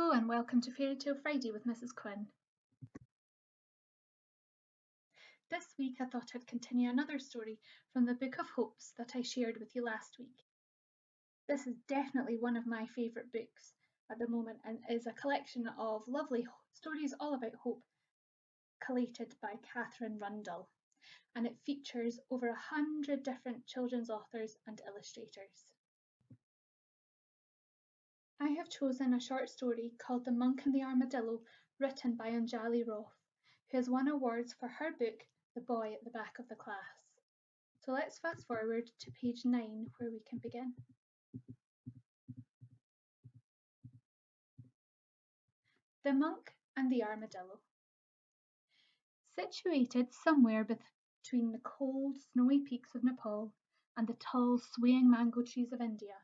Hello and welcome to Fairy Tale Friday with Mrs Quinn. This week I thought I'd continue another story from the Book of Hopes that I shared with you last week. This is definitely one of my favourite books at the moment and is a collection of lovely stories all about hope collated by Catherine Rundell, and it features over 100 different children's authors and illustrators. I have chosen a short story called The Monk and the Armadillo, written by Anjali Roth, who has won awards for her book The Boy at the Back of the Class. So let's fast forward to page 9 where we can begin. The Monk and the Armadillo. Situated somewhere between the cold, snowy peaks of Nepal and the tall, swaying mango trees of India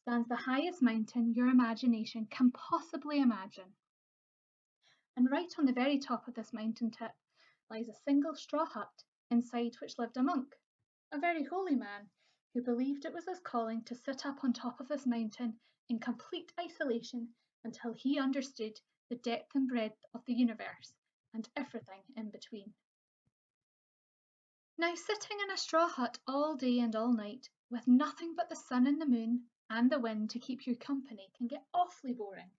stands the highest mountain your imagination can possibly imagine. And right on the very top of this mountain tip lies a single straw hut, inside which lived a monk, a very holy man, who believed it was his calling to sit up on top of this mountain in complete isolation until he understood the depth and breadth of the universe and everything in between. Now, sitting in a straw hut all day and all night, with nothing but the sun and the moon and the wind to keep you company, can get awfully boring,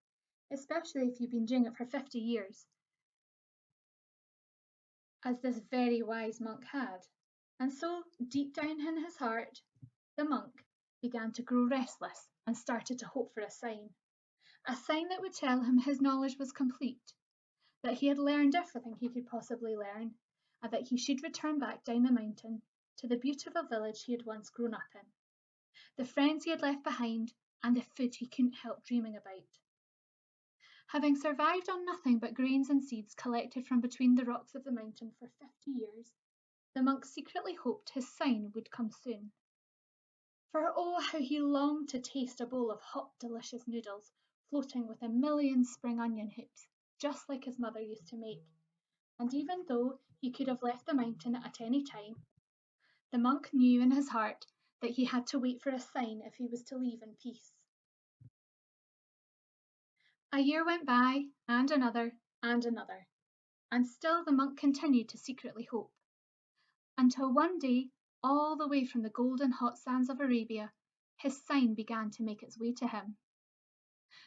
especially if you've been doing it for 50 years, as this very wise monk had. And so, deep down in his heart, the monk began to grow restless and started to hope for a sign that would tell him his knowledge was complete, that he had learned everything he could possibly learn, and that he should return back down the mountain to the beautiful village he had once grown up in, the friends he had left behind, and the food he couldn't help dreaming about. Having survived on nothing but grains and seeds collected from between the rocks of the mountain for 50 years, the monk secretly hoped his sign would come soon. For oh, how he longed to taste a bowl of hot, delicious noodles floating with a million spring onion hoops, just like his mother used to make. And even though he could have left the mountain at any time, the monk knew in his heart that he had to wait for a sign if he was to leave in peace. A year went by, and another, and still the monk continued to secretly hope, until one day, all the way from the golden hot sands of Arabia, his sign began to make its way to him.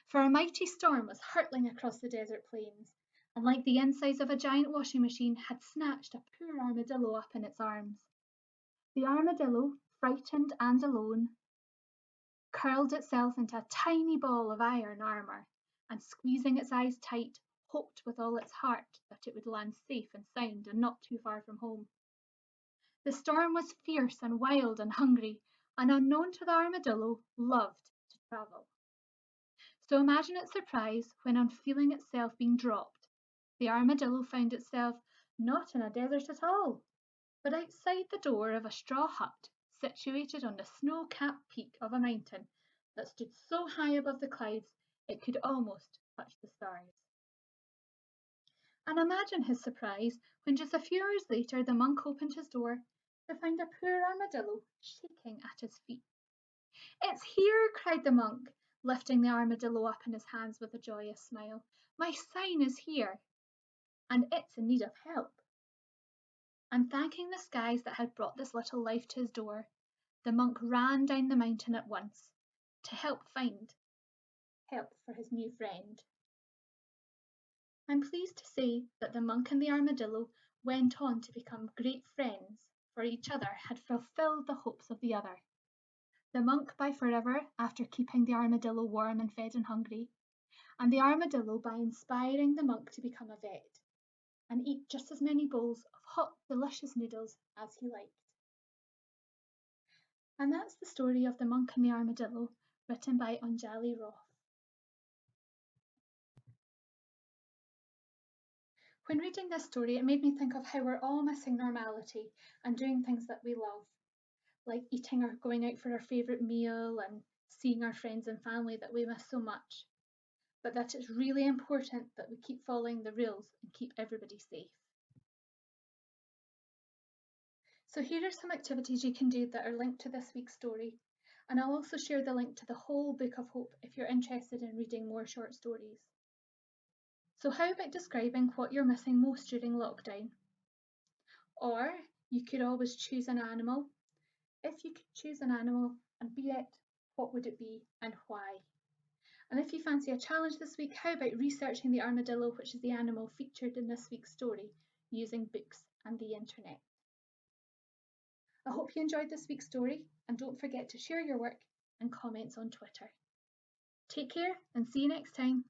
For a mighty storm was hurtling across the desert plains, and like the insides of a giant washing machine had snatched a poor armadillo up in its arms. The armadillo, frightened and alone, curled itself into a tiny ball of iron armour, and squeezing its eyes tight, hoped with all its heart that it would land safe and sound and not too far from home. The storm was fierce and wild and hungry, and unknown to the armadillo, loved to travel. So imagine its surprise when, on feeling itself being dropped, the armadillo found itself not in a desert at all, but outside the door of a straw hut situated on the snow-capped peak of a mountain that stood so high above the clouds it could almost touch the stars. And imagine his surprise when just a few hours later the monk opened his door to find a poor armadillo shaking at his feet. "It's here," cried the monk, lifting the armadillo up in his hands with a joyous smile. "My sign is here, and it's in need of help." And thanking the skies that had brought this little life to his door, the monk ran down the mountain at once to find help for his new friend. I'm pleased to say that the monk and the armadillo went on to become great friends, for each other had fulfilled the hopes of the other. The monk by forever after keeping the armadillo warm and fed and hungry, and the armadillo by inspiring the monk to become a vet and eat just as many bowls of hot, delicious noodles as he liked. And that's the story of The Monk and the Armadillo, written by Anjali Roth. When reading this story, it made me think of how we're all missing normality and doing things that we love, like eating or going out for our favourite meal and seeing our friends and family that we miss so much. But that it's really important that we keep following the rules and keep everybody safe. So here are some activities you can do that are linked to this week's story, and I'll also share the link to the whole Book of Hope if you're interested in reading more short stories. So how about describing what you're missing most during lockdown? Or you could always choose an animal. If you could choose an animal and be it, what would it be and why? And if you fancy a challenge this week, how about researching the armadillo, which is the animal featured in this week's story, using books and the internet? I hope you enjoyed this week's story, and don't forget to share your work and comments on Twitter. Take care and see you next time.